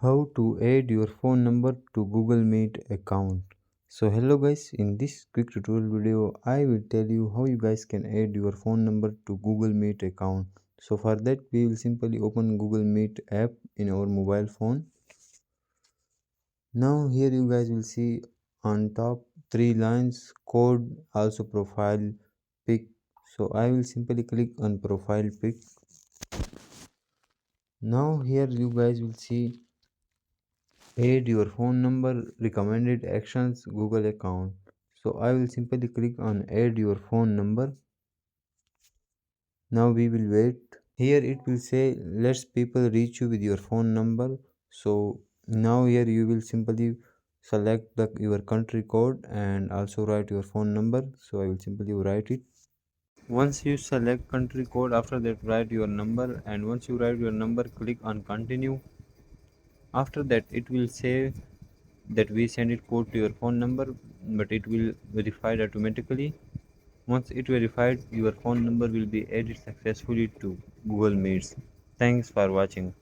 How to add your phone number to Google Meet account. So hello guys, in this quick tutorial video I will tell you how you guys can add your phone number to Google Meet account. So for that we will simply open Google Meet app in our mobile phone. Now here you guys will see on top three lines, code, also profile pic. So I will simply click on profile pic. Now here you guys will see add your phone number, recommended actions, Google account. So I will simply click on add your phone number. Now we will wait. Here it will say lets people reach you with your phone number. So now here you will simply select your country code and also write your phone number. So I will simply write it. Once you select country code, after that write your number, and once you write your number, click on continue. After that it will say that we send it code to your phone number, but it will verify it automatically. Once it verified, your phone number will be added successfully to Google Meets. Thanks for watching.